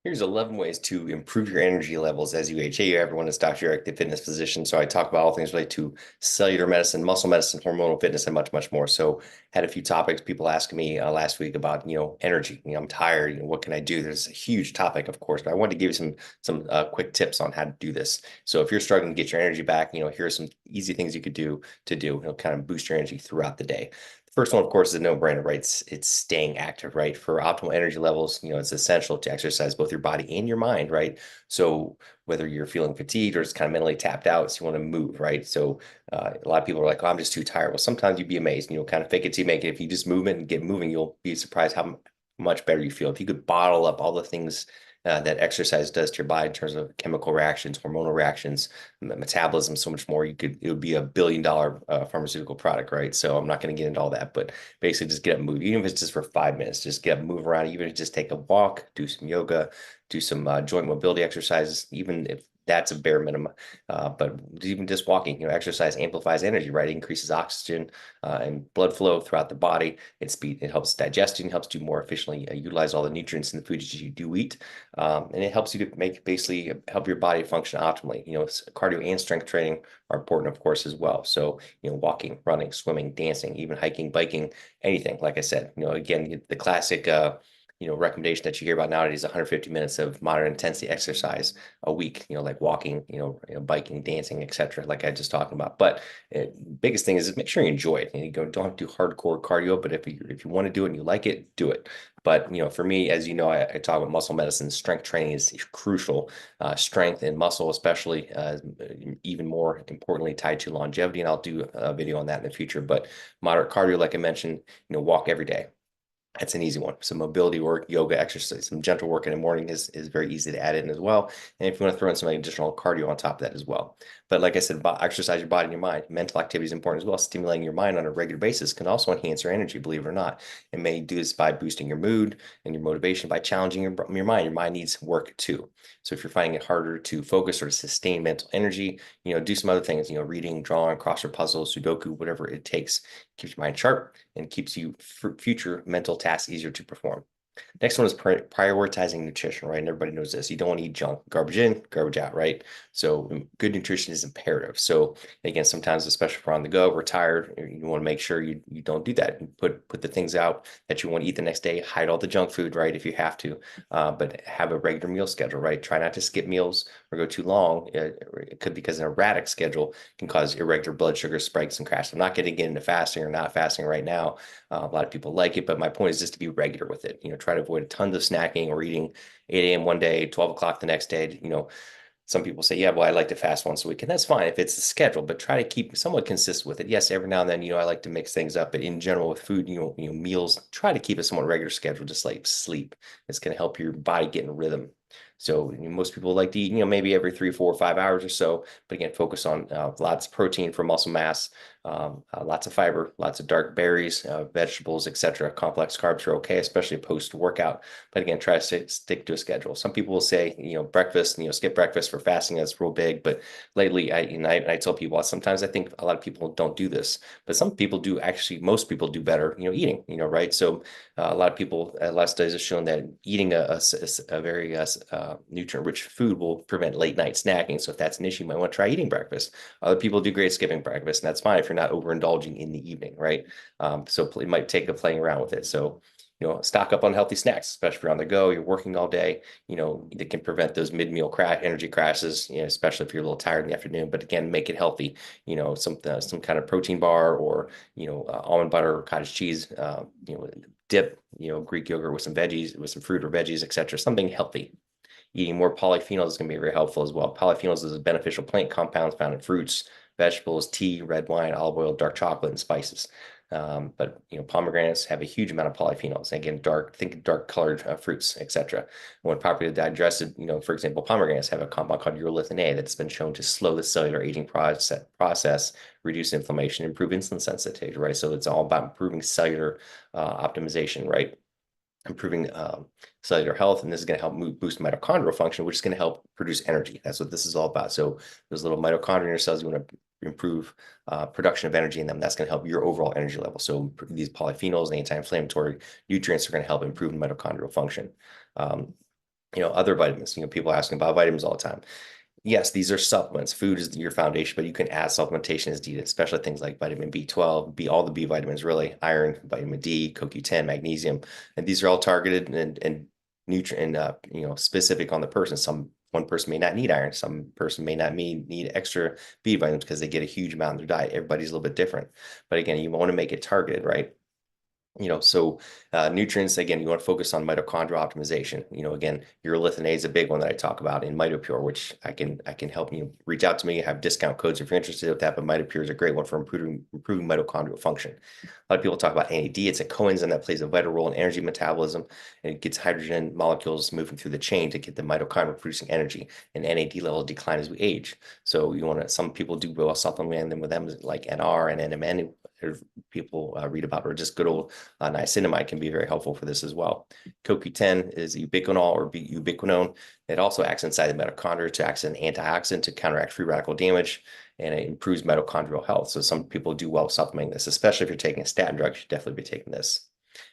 Here's 11 ways to improve your energy levels as you age. Hey, everyone, it's Dr. Eric, the fitness physician. So I talk about all things related to cellular medicine, muscle medicine, hormonal fitness, and much, much more. So had a few topics people asking me last week about, energy. I'm tired. What can I do? There's a huge topic, of course, but I wanted to give you some quick tips on how to do this. So if you're struggling to get your energy back, here are some easy things you could do to kind of boost your energy throughout the day. First one, of course, is a no-brainer, right? It's staying active, right? For optimal energy levels, it's essential to exercise both your body and your mind, right? So whether you're feeling fatigued or just kind of mentally tapped out, so you want to move, right? So a lot of people are like, "Oh, I'm just too tired." Well, sometimes you'd be amazed, kind of fake it till you make it. If you just move it and get moving, you'll be surprised how much better you feel. If you could bottle up all the things that exercise does to your body in terms of chemical reactions, hormonal reactions, metabolism, so much more. It would be $1 billion pharmaceutical product, right? So I'm not going to get into all that, but basically just get up and move. Even if it's just for 5 minutes, just get up and move around. Even if just take a walk, do some yoga, do some joint mobility exercises, even if that's a bare minimum. But even just walking, exercise amplifies energy, right? It increases oxygen and blood flow throughout the body. It helps digestion, helps you more efficiently utilize all the nutrients in the foods you do eat. And it helps you to basically help your body function optimally. Cardio and strength training are important, of course, as well. So, walking, running, swimming, dancing, even hiking, biking, anything. Like I said, again, the classic, recommendation that you hear about nowadays, 150 minutes of moderate intensity exercise a week, like walking, biking, dancing, etc. Like I just talked about. But biggest thing is make sure you enjoy it. And don't have to do hardcore cardio, but if you want to do it and you like it, do it. But for me, as you know, I talk about muscle medicine. Strength training is crucial. Strength and muscle, especially, even more importantly, tied to longevity. And I'll do a video on that in the future. But moderate cardio, like I mentioned, walk every day. That's an easy one. Some mobility work, yoga, exercise, some gentle work in the morning is very easy to add in as well. And if you want to throw in some additional cardio on top of that as well. But like I said, exercise your body and your mind. Mental activity is important as well. Stimulating your mind on a regular basis can also enhance your energy, believe it or not. It may do this by boosting your mood and your motivation by challenging your mind. Your mind needs work too. So if you're finding it harder to focus or to sustain mental energy, do some other things, reading, drawing, crossword puzzles, Sudoku, whatever it takes, keeps your mind sharp and keeps you future mental tasks easier to perform. Next one is prioritizing nutrition, right? And everybody knows this. You don't want to eat junk, garbage in, garbage out, right? So good nutrition is imperative. So again, sometimes, especially if we're on the go, we're tired, you want to make sure you don't do that. You put the things out that you want to eat the next day. Hide all the junk food, right? If you have to, but have a regular meal schedule, right? Try not to skip meals or go too long. It could because an erratic schedule can cause irregular blood sugar spikes and crashes. I'm not getting into fasting or not fasting right now. A lot of people like it, but my point is just to be regular with it. Try to avoid tons of snacking or eating 8 a.m. one day, 12 o'clock the next day. Some people say, yeah, well, I like to fast once a week, and that's fine if it's the schedule, but try to keep somewhat consistent with it. Yes, every now and then, I like to mix things up, but in general with food, meals, try to keep a somewhat regular schedule, just like sleep. It's going to help your body get in rhythm. So most people like to eat, maybe every 3, 4, 5 hours or so. But again, focus on lots of protein for muscle mass, lots of fiber, lots of dark berries, vegetables, etc. Complex carbs are okay, especially post-workout. But again, try to stick to a schedule. Some people will say, breakfast, skip breakfast for fasting. That's real big. But lately, I tell people sometimes I think a lot of people don't do this, but some people do actually. Most people do better, eating. Right? So a lot of people, a lot of studies have shown that eating a very nutrient-rich food will prevent late night snacking. So if that's an issue, you might want to try eating breakfast. Other people do great skipping breakfast, and that's fine if you're not overindulging in the evening, right? So it might take a playing around with it. So stock up on healthy snacks, especially if you're on the go, you're working all day, that can prevent those mid-meal energy crashes, especially if you're a little tired in the afternoon. But again, make it healthy, some kind of protein bar or, almond butter or cottage cheese, dip, Greek yogurt with some veggies, with some fruit or veggies, etc. Something healthy. Eating more polyphenols is going to be very helpful as well. Polyphenols is a beneficial plant compounds found in fruits, vegetables, tea, red wine, olive oil, dark chocolate, and spices. But pomegranates have a huge amount of polyphenols. Again, think dark colored fruits, etc. When properly digested, for example, pomegranates have a compound called urolithin A that's been shown to slow the cellular aging process, reduce inflammation, improve insulin sensitivity, right? So it's all about improving cellular optimization, right? Improving cellular health, and this is going to help boost mitochondrial function, which is going to help produce energy. That's what this is all about. So those little mitochondria in your cells, you want to improve production of energy in them. That's going to help your overall energy level. So these polyphenols and anti-inflammatory nutrients are going to help improve mitochondrial function. Um, Other vitamins, people asking about vitamins all the time. Yes, these are supplements. Food is your foundation, but you can add supplementation as needed, especially things like vitamin B12, all the B vitamins, really, iron, vitamin D, CoQ10, magnesium, and these are all targeted and nutrient, specific on the person. One person may not need iron, some person may not need extra B vitamins because they get a huge amount in their diet. Everybody's a little bit different, but again, you want to make it targeted, right? So nutrients, again, you want to focus on mitochondrial optimization. Again, urolithin is a big one that I talk about in MitoPure, which I can help you reach out to me, have discount codes if you're interested with that. But MitoPure is a great one for improving mitochondrial function. A lot of people talk about NAD. It's a coenzyme that plays a vital role in energy metabolism, and it gets hydrogen molecules moving through the chain to get the mitochondria producing energy. And NAD levels decline as we age. So some people do well supplementing them with them like NR and NMN. People read about, or just good old niacinamide can be very helpful for this as well. CoQ10 is ubiquinol or ubiquinone. It also acts inside the mitochondria to act as an antioxidant to counteract free radical damage, and it improves mitochondrial health. So some people do well supplementing this, especially if you're taking a statin drug, you should definitely be taking this.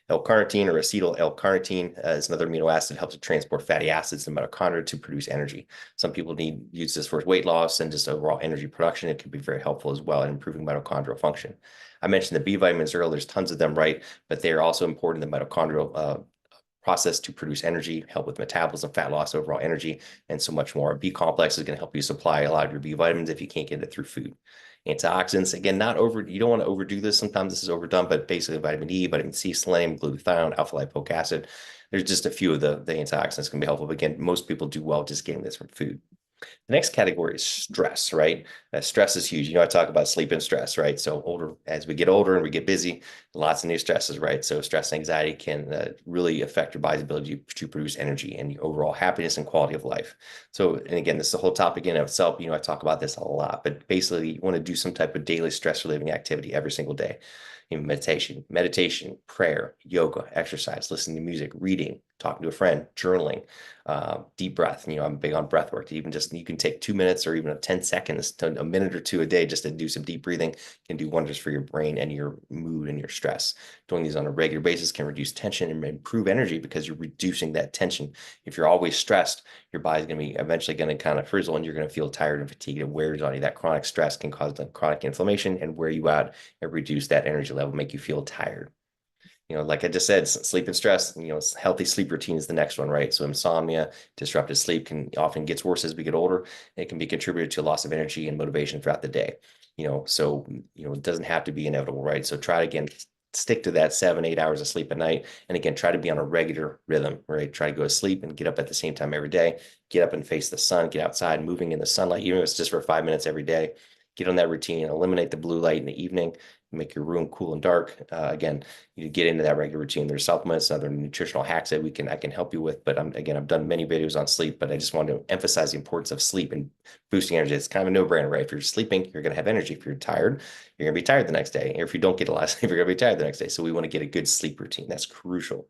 L-carnitine or acetyl L-carnitine is another amino acid that helps to transport fatty acids in mitochondria to produce energy. Some people use this for weight loss and just overall energy production. It can be very helpful as well in improving mitochondrial function. I mentioned the B vitamins earlier. There's tons of them, right? But they are also important in the mitochondrial process to produce energy, help with metabolism, fat loss, overall energy, and so much more. B complex is going to help you supply a lot of your B vitamins if you can't get it through food. Antioxidants, again, you don't want to overdo this. Sometimes this is overdone, but basically vitamin E, vitamin C, selenium, glutathione, alpha lipoic acid. There's just a few of the antioxidants can be helpful. But again, most people do well just getting this from food. The next category is stress, right? Stress is huge. I talk about sleep and stress, right? So as we get older and we get busy, lots of new stresses, right? So stress and anxiety can really affect your body's ability to produce energy and your overall happiness and quality of life. So, and again, this is the whole topic in itself. I talk about this a lot, but basically you want to do some type of daily stress relieving activity every single day. Meditation, prayer, yoga, exercise, listening to music, reading, talking to a friend, journaling, deep breath. I'm big on breath work. You can take 2 minutes or even 10 seconds to a minute or two a day just to do some deep breathing can do wonders for your brain and your mood and your stress. Doing these on a regular basis can reduce tension and improve energy because you're reducing that tension. If you're always stressed, your body's going to be eventually going to kind of frizzle and you're going to feel tired and fatigued. It wears on you. That chronic stress can cause the chronic inflammation and wear you out and reduce that energy level, make you feel tired. Like I just said, sleep and stress, healthy sleep routine is the next one, right? So insomnia, disrupted sleep can often gets worse as we get older. It can be contributed to loss of energy and motivation throughout the day. So, it doesn't have to be inevitable, right? So try to, again, stick to that 7, 8 hours of sleep at night. And again, try to be on a regular rhythm, right? Try to go to sleep and get up at the same time every day. Get up and face the sun, get outside, moving in the sunlight, even if it's just for 5 minutes every day. Get on that routine, eliminate the blue light in the evening, make your room cool and dark. Again, you get into that regular routine. There's supplements, other nutritional hacks that I can help you with. But I've done many videos on sleep, but I just wanted to emphasize the importance of sleep and boosting energy. It's kind of a no-brainer, right? If you're sleeping, you're going to have energy. If you're tired, you're going to be tired the next day. Or if you don't get a lot of sleep, you're going to be tired the next day. So we want to get a good sleep routine. That's crucial.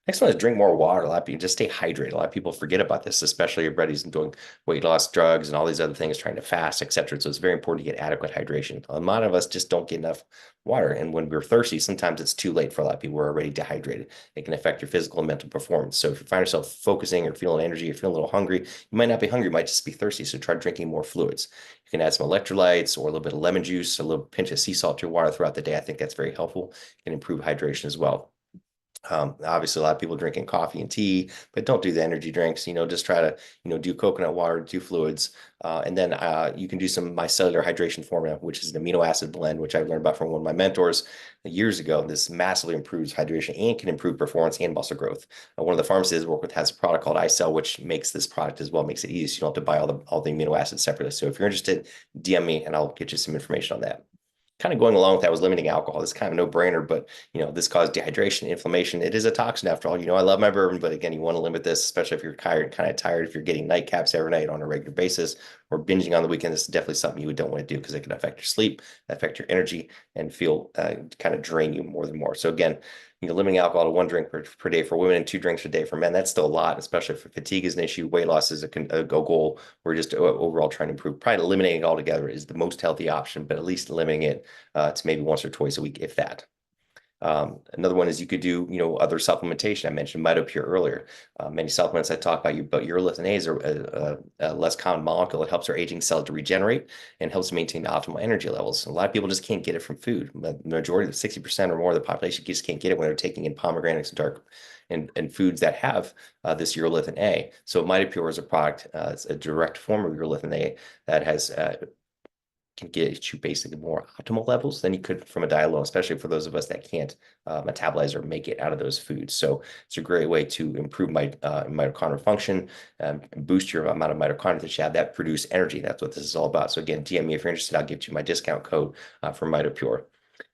Next one is drink more water. A lot of people just stay hydrated. A lot of people forget about this, especially everybody's doing weight loss drugs and all these other things, trying to fast, etc. So it's very important to get adequate hydration. A lot of us just don't get enough water. And when we're thirsty, sometimes it's too late for a lot of people. We're already dehydrated. It can affect your physical and mental performance. So if you find yourself focusing or feeling energy, or feeling a little hungry, you might not be hungry, you might just be thirsty. So try drinking more fluids. You can add some electrolytes or a little bit of lemon juice, a little pinch of sea salt to your water throughout the day. I think that's very helpful. It can improve hydration as well. Obviously, a lot of people drinking coffee and tea, but don't do the energy drinks. Just try to, do coconut water, do fluids. And then you can do some micellar hydration formula, which is an amino acid blend, which I learned about from one of my mentors years ago. This massively improves hydration and can improve performance and muscle growth. One of the pharmacies I work with has a product called iCell, which makes this product as well, makes it easy. So you don't have to buy all the amino acids separately. So if you're interested, DM me and I'll get you some information on that. Kind of going along with that was limiting alcohol. This is kind of a no-brainer, but this causes dehydration, inflammation. It is a toxin after all. I love my bourbon, but again, you want to limit this, especially if you're kind of tired, if you're getting nightcaps every night on a regular basis or binging on the weekend. This is definitely something you don't want to do because it can affect your sleep, affect your energy, and feel kind of drain you more than more. So again, limiting alcohol to 1 drink per day for women and 2 drinks a day for men. That's still a lot, especially if fatigue is an issue. Weight loss is a goal. We're just overall trying to improve. Probably eliminating it altogether is the most healthy option, but at least limiting it to maybe once or twice a week, if that. Another one is you could do, other supplementation. I mentioned MitoPure earlier. Many supplements I talk about, but urolithin A is a less common molecule. It helps our aging cells to regenerate and helps maintain optimal energy levels. A lot of people just can't get it from food. The majority of 60% or more of the population just can't get it when they're taking in pomegranates and dark and foods that have this urolithin A. So MitoPure is a product, it's a direct form of urolithin A that has can get you basically more optimal levels than you could from a diet alone, especially for those of us that can't metabolize or make it out of those foods. So it's a great way to improve mitochondrial function, boost your amount of mitochondria that you have that produce energy. That's what this is all about. So again, DM me if you're interested. I'll give you my discount code for MitoPure.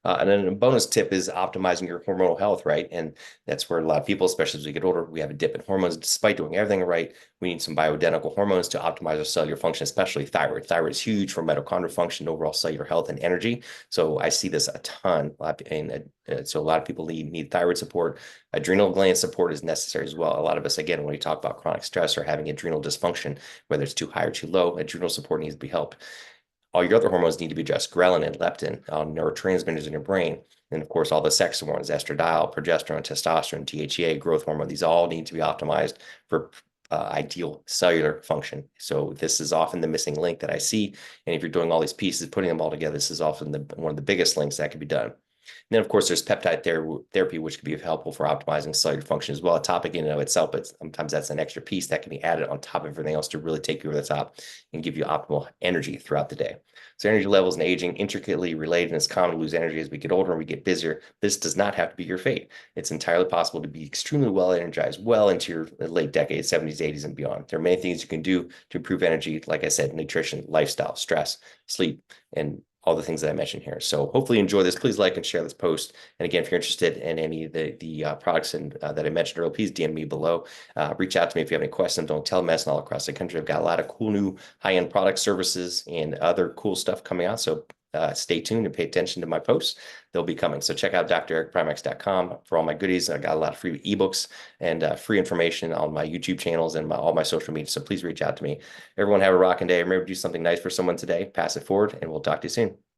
And then a bonus tip is optimizing your hormonal health, right? And that's where a lot of people, especially as we get older, we have a dip in hormones. Despite doing everything right, we need some bioidentical hormones to optimize our cellular function, especially thyroid. Thyroid is huge for mitochondrial function, overall cellular health, and energy. So I see this a ton. And so a lot of people need thyroid support. Adrenal gland support is necessary as well. A lot of us, again, when we talk about chronic stress or having adrenal dysfunction, whether it's too high or too low, adrenal support needs to be helped. All your other hormones need to be addressed, ghrelin and leptin, neurotransmitters in your brain. And of course, all the sex hormones, estradiol, progesterone, testosterone, DHEA, growth hormone, these all need to be optimized for ideal cellular function. So this is often the missing link that I see. And if you're doing all these pieces, putting them all together, this is often one of the biggest links that can be done. And then, of course, there's peptide therapy, which can be helpful for optimizing cellular function as well. A topic in and of itself, but sometimes that's an extra piece that can be added on top of everything else to really take you over the top and give you optimal energy throughout the day. So energy levels and aging intricately related, and it's common to lose energy as we get older and we get busier. This does not have to be your fate. It's entirely possible to be extremely well energized well into your late decades, 70s, 80s, and beyond. There are many things you can do to improve energy. Like I said, nutrition, lifestyle, stress, sleep, and all the things that I mentioned here. So hopefully you enjoy this. Please like and share this post. And again, if you're interested in any of the products that I mentioned earlier, please DM me below. Reach out to me if you have any questions. Don't telemedicine all across the country. I've got a lot of cool new high-end product services and other cool stuff coming out. So stay tuned and pay attention to my posts. They'll be coming. So check out drericprimax.com for all my goodies. I got a lot of free ebooks and free information on my YouTube channels and all my social media. So please reach out to me. Everyone have a rocking day. Remember to do something nice for someone today. Pass it forward, and we'll talk to you soon.